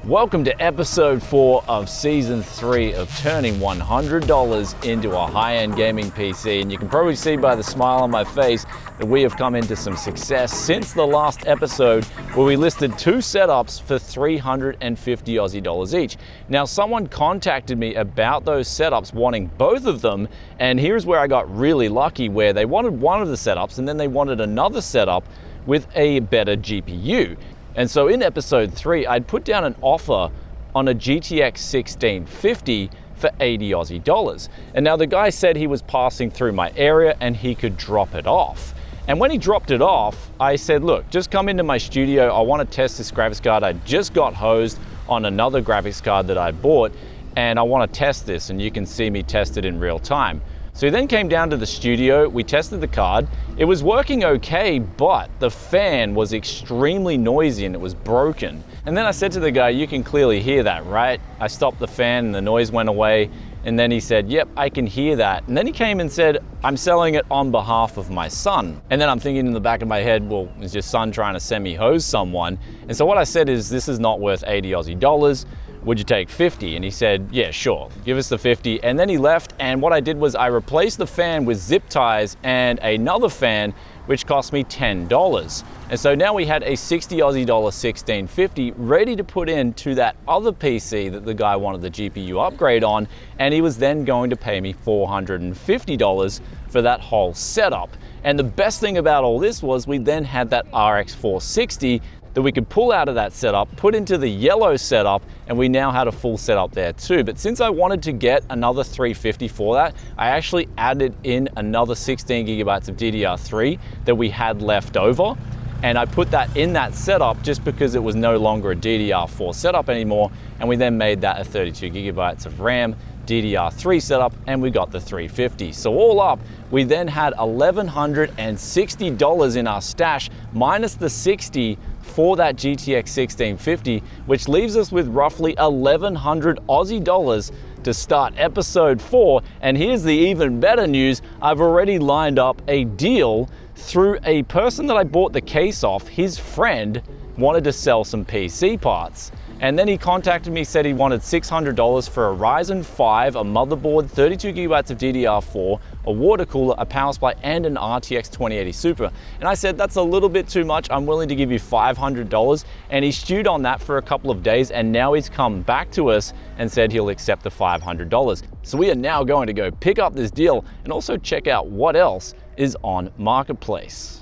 Welcome to episode 4 of season 3 of turning $100 into a high-end gaming PC. And you can probably see by the smile on my face that we have come into some success since the last episode where we listed 2 setups for 350 Aussie dollars each. Now, someone contacted me about those setups wanting both of them, and here's where I got really lucky, where they wanted one of the setups and then they wanted another setup with a better GPU. And so in episode 3, I'd put down an offer on a GTX 1650 for 80 Aussie dollars. And now the guy said he was passing through my area and he could drop it off. And when he dropped it off, I said, look, just come into my studio. I want to test this graphics card. I just got hosed on another graphics card that I bought, and I want to test this, and you can see me test it in real time. So he then came down to the studio, we tested the card, it was working okay, but the fan was extremely noisy and it was broken. And then I said to the guy, you can clearly hear that, right? I stopped the fan and the noise went away, and then he said, yep, I can hear that. And then he came and said, I'm selling it on behalf of my son. And then I'm thinking in the back of my head, well, is your son trying to semi-hose someone? And so what I said is, this is not worth 80 Aussie dollars. Would you take 50? And he said, yeah, sure, give us the 50. And then he left, and what I did was I replaced the fan with zip ties and another fan, which cost me $10. And so now we had a 60 Aussie dollar 1650 ready to put into that other PC that the guy wanted the GPU upgrade on, and he was then going to pay me $450 for that whole setup. And the best thing about all this was we then had that RX 460 that we could pull out of that setup, put into the yellow setup, and we now had a full setup there too. But since I wanted to get another 350 for that, I actually added in another 16 gigabytes of DDR3 that we had left over. And I put that in that setup just because it was no longer a DDR4 setup anymore. And we then made that a 32 gigabytes of RAM DDR3 setup, and we got the 350. So all up, we then had $1,160 in our stash, minus the 60 for that GTX 1650, which leaves us with roughly 1,100 Aussie dollars to start episode 4. And here's the even better news. I've already lined up a deal through a person that I bought the case off. His friend wanted to sell some PC parts. And then he contacted me, said he wanted $600 for a Ryzen 5, a motherboard, 32 gigabytes of DDR4, a water cooler, a power supply, and an RTX 2080 Super. And I said, that's a little bit too much. I'm willing to give you $500. And he stewed on that for a couple of days, and now he's come back to us and said he'll accept the $500. So we are now going to go pick up this deal and also check out what else is on Marketplace.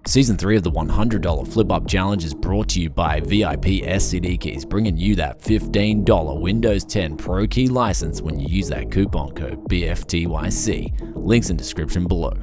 Season 3 of the $100 Flip Up Challenge is brought to you by VIP SCD Keys, bringing you that $15 Windows 10 Pro Key license when you use that coupon code BFTYC. Links in description below.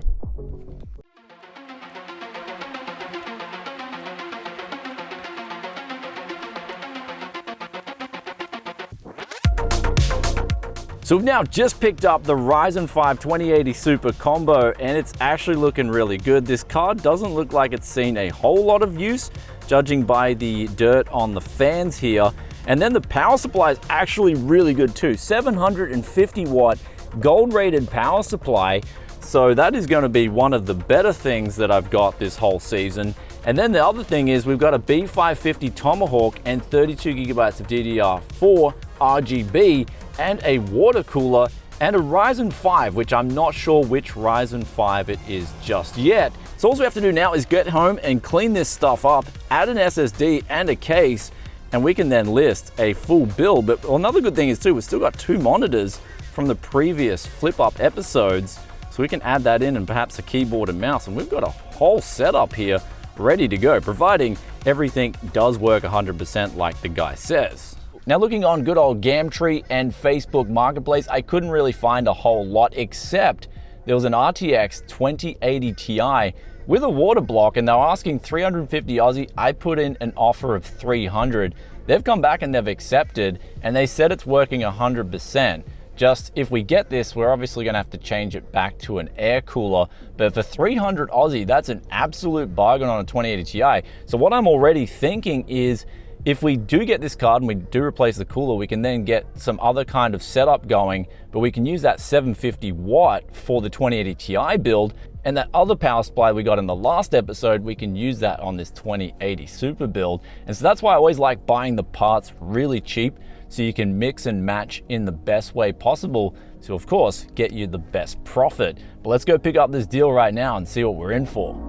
So we've now just picked up the Ryzen 5 2080 Super combo, and it's actually looking really good. This card doesn't look like it's seen a whole lot of use, judging by the dirt on the fans here. And then the power supply is actually really good too. 750 watt gold rated power supply. So that is going to be one of the better things that I've got this whole season. And then the other thing is we've got a B550 Tomahawk and 32 gigabytes of DDR4 RGB, and a water cooler, and a Ryzen 5, which I'm not sure which Ryzen 5 it is just yet. So all we have to do now is get home and clean this stuff up, add an SSD and a case, and we can then list a full build. But another good thing is too, we've still got 2 monitors from the previous Flip Up episodes, so we can add that in, and perhaps a keyboard and mouse, and we've got a whole setup here ready to go, providing everything does work 100% like the guy says. Now, looking on good old Gumtree and Facebook Marketplace, I couldn't really find a whole lot, except there was an RTX 2080 Ti with a water block, and they were asking 350 Aussie. I put in an offer of 300. They've come back and they've accepted, and they said it's working 100%. Just if we get this, we're obviously gonna have to change it back to an air cooler. But for 300 Aussie, that's an absolute bargain on a 2080 Ti. So what I'm already thinking is, if we do get this card and we do replace the cooler, we can then get some other kind of setup going, but we can use that 750 watt for the 2080 Ti build, And that other power supply we got in the last episode, we can use that on this 2080 Super build. And so that's why I always like buying the parts really cheap, so you can mix and match in the best way possible to, of course, get you the best profit. But let's go pick up this deal right now and see what we're in for.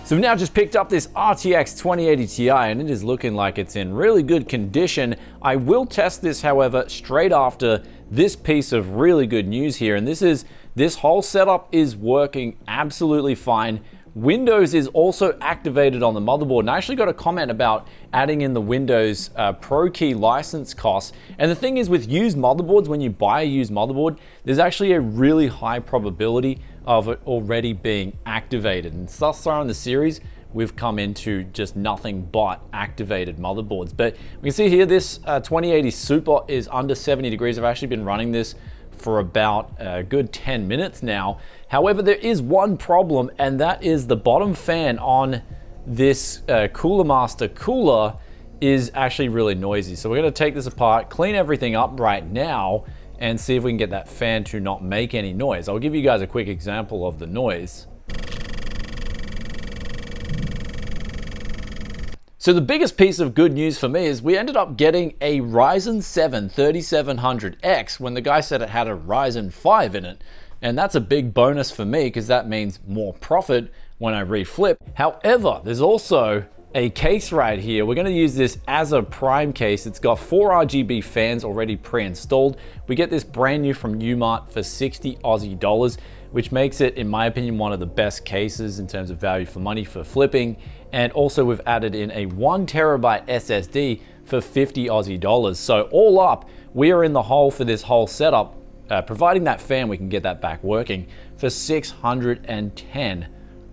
So we've now just picked up this RTX 2080 Ti, and it is looking like it's in really good condition. I will test this, however, straight after this piece of really good news here, and this whole setup is working absolutely fine. Windows is also activated on the motherboard, and I actually got a comment about adding in the Windows Pro Key license costs. And the thing is, with used motherboards, when you buy a used motherboard, there's actually a really high probability of it already being activated. And thus far in the series, we've come into just nothing but activated motherboards. But we can see here, this 2080 Super is under 70 degrees. I've actually been running this for about a good 10 minutes now. However, there is one problem, and that is the bottom fan on this Cooler Master cooler is actually really noisy. So we're gonna take this apart, clean everything up right now, and see if we can get that fan to not make any noise. I'll give you guys a quick example of the noise. So the biggest piece of good news for me is we ended up getting a Ryzen 7 3700X when the guy said it had a Ryzen 5 in it. And that's a big bonus for me because that means more profit when I reflip. However, there's also a case right here. We're gonna use this as a prime case. It's got 4 RGB fans already pre-installed. We get this brand new from Umart for 60 Aussie dollars, which makes it, in my opinion, one of the best cases in terms of value for money for flipping. And also we've added in a 1 terabyte SSD for 50 Aussie dollars. So all up, we are in the hole for this whole setup. Providing that fan, we can get that back working for 610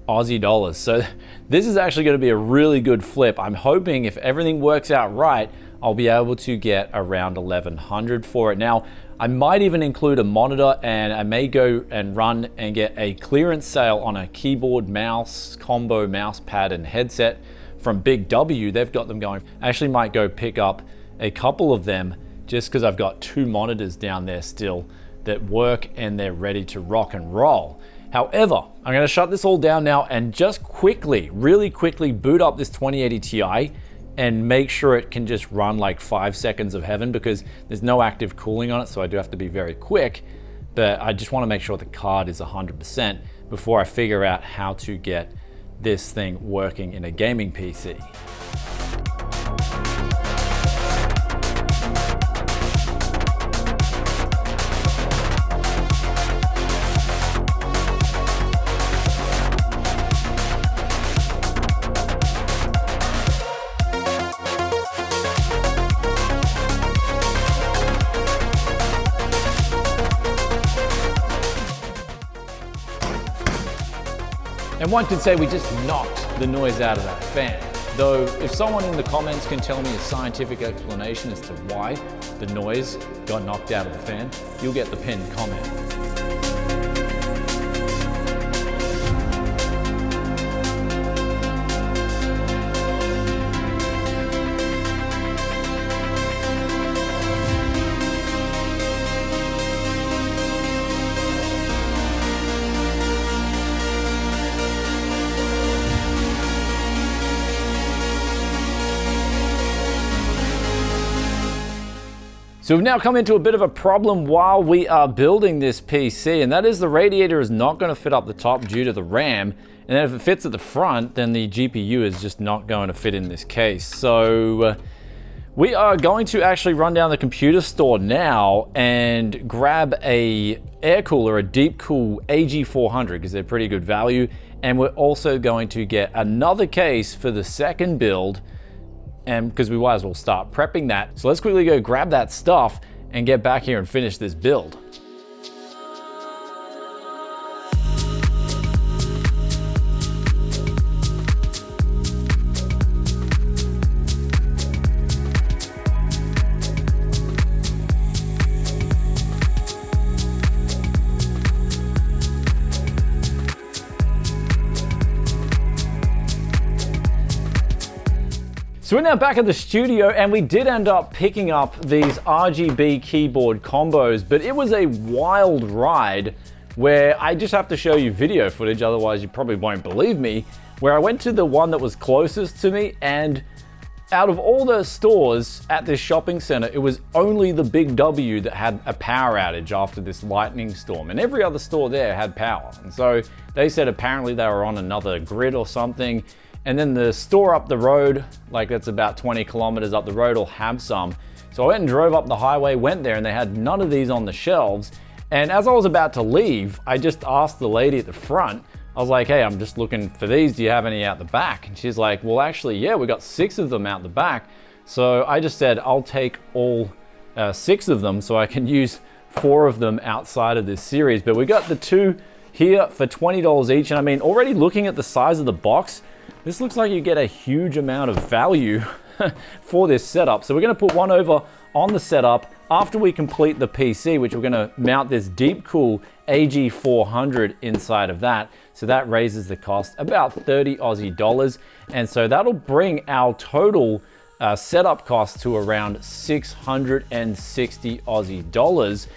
Aussie dollars. So this is actually going to be a really good flip. I'm hoping if everything works out right, I'll be able to get around 1100 for it. Now, I might even include a monitor, and I may go and run and get a clearance sale on a keyboard, mouse, combo mouse pad and headset from Big W. They've got them going. I actually might go pick up a couple of them just because I've got 2 monitors down there still that work and they're ready to rock and roll. However, I'm gonna shut this all down now and just really quickly boot up this 2080 Ti and make sure it can just run like 5 seconds of heaven, because there's no active cooling on it, so I do have to be very quick. But I just wanna make sure the card is 100% before I figure out how to get this thing working in a gaming PC. And one could say we just knocked the noise out of that fan. Though if someone in the comments can tell me a scientific explanation as to why the noise got knocked out of the fan, you'll get the pinned comment. So we've now come into a bit of a problem while we are building this PC, and that is the radiator is not going to fit up the top due to the RAM, and then if it fits at the front, then the GPU is just not going to fit in this case. So we are going to actually run down the computer store now and grab a air cooler, a deep cool AG400, because they're pretty good value, and we're also going to get another case for the second build, and because we might as well start prepping that. So let's quickly go grab that stuff and get back here and finish this build. So we're now back at the studio, and we did end up picking up these RGB keyboard combos, but it was a wild ride where I just have to show you video footage, otherwise you probably won't believe me, where I went to the one that was closest to me, and out of all the stores at this shopping center, it was only the Big W that had a power outage after this lightning storm, and every other store there had power. And so they said apparently they were on another grid or something. And then the store up the road, like that's about 20 kilometers up the road, will have some. So I went and drove up the highway, went there, and they had none of these on the shelves. And as I was about to leave, I just asked the lady at the front, I was like, hey, I'm just looking for these. Do you have any out the back? And she's like, well, actually, yeah, we got 6 of them out the back. So I just said, I'll take all 6 of them so I can use 4 of them outside of this series. But we got the 2 here for $20 each. And I mean, already looking at the size of the box, this looks like you get a huge amount of value for this setup. So we're gonna put one over on the setup after we complete the PC, which we're gonna mount this Deepcool AG400 inside of that. So that raises the cost about 30 Aussie dollars. And so that'll bring our total setup cost to around 660 Aussie dollars.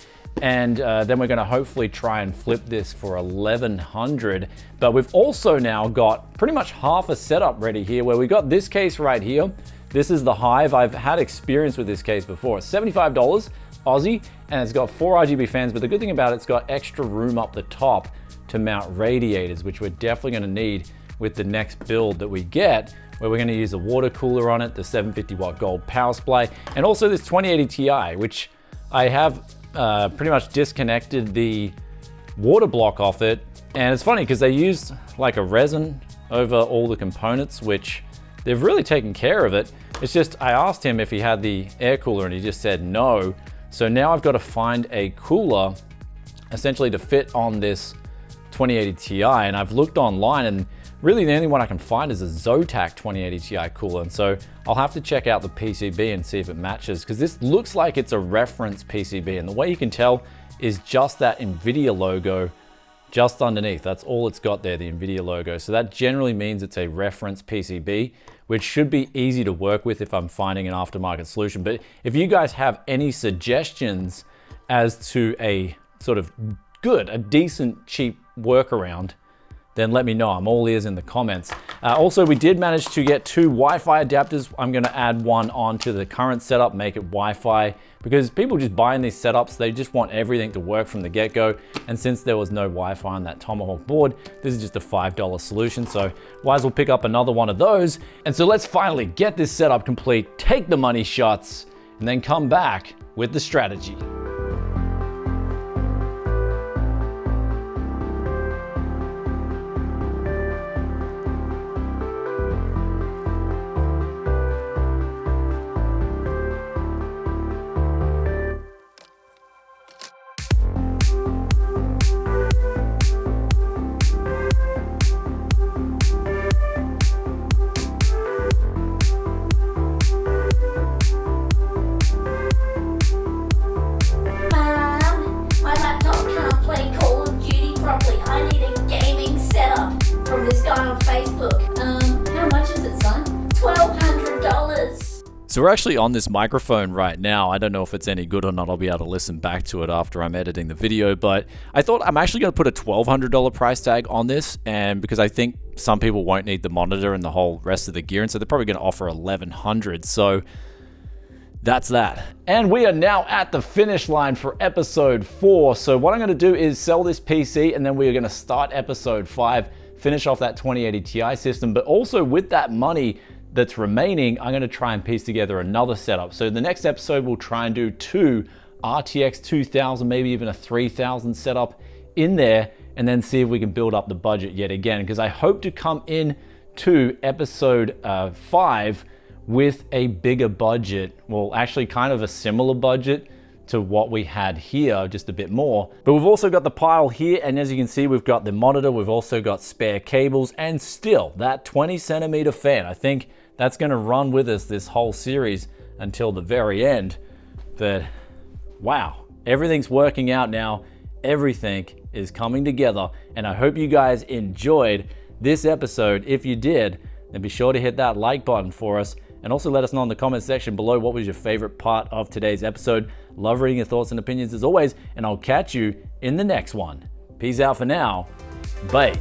And then we're gonna hopefully try and flip this for 1100. But we've also now got pretty much half a setup ready here, where we got this case right here. This is the Hive. I've had experience with this case before. It's $75 Aussie, and it's got 4 RGB fans, but the good thing about it's got extra room up the top to mount radiators, which we're definitely gonna need with the next build that we get, where we're gonna use a water cooler on it, the 750 watt gold power supply, and also this 2080 Ti, which I have pretty much disconnected the water block off it. And it's funny because they used like a resin over all the components, which they've really taken care of it. It's just, I asked him if he had the air cooler and he just said no. So now I've got to find a cooler essentially to fit on this 2080 Ti. And I've looked online, and really the only one I can find is a Zotac 2080 Ti cooler. And so I'll have to check out the PCB and see if it matches, because this looks like it's a reference PCB. And the way you can tell is just that NVIDIA logo just underneath. That's all it's got there, the NVIDIA logo. So that generally means it's a reference PCB, which should be easy to work with if I'm finding an aftermarket solution. But if you guys have any suggestions as to a sort of good, a decent, cheap workaround, then let me know. I'm all ears in the comments. Also, we did manage to get 2 Wi-Fi adapters. I'm gonna add one onto the current setup, make it Wi-Fi, because people just buying these setups, they just want everything to work from the get-go. And since there was no Wi-Fi on that Tomahawk board, this is just a $5 solution. So might as well pick up another one of those. And so let's finally get this setup complete, take the money shots, and then come back with the strategy. So we're actually on this microphone right now. I don't know if it's any good or not. I'll be able to listen back to it after I'm editing the video, but I thought I'm actually going to put a $1,200 price tag on this, and because I think some people won't need the monitor and the whole rest of the gear, and so they're probably going to offer $1,100. So that's that. And we are now at the finish line for episode 4. So what I'm going to do is sell this PC, and then we are going to start episode 5, finish off that 2080 Ti system, but also with that money that's remaining, I'm gonna try and piece together another setup. So the next episode, we'll try and do 2 RTX 2000, maybe even a 3000 setup in there, and then see if we can build up the budget yet again, because I hope to come in to episode 5 with a bigger budget. Well, actually kind of a similar budget to what we had here, just a bit more. But we've also got the pile here, and as you can see, we've got the monitor, we've also got spare cables, and still that 20 centimeter fan. I think that's gonna run with us this whole series until the very end. But wow, everything's working out now. Everything is coming together, and I hope you guys enjoyed this episode. If you did, then be sure to hit that like button for us, And also let us know in the comment section below what was your favorite part of today's episode. Love reading your thoughts and opinions as always, and I'll catch you in the next one. Peace out for now. Bye.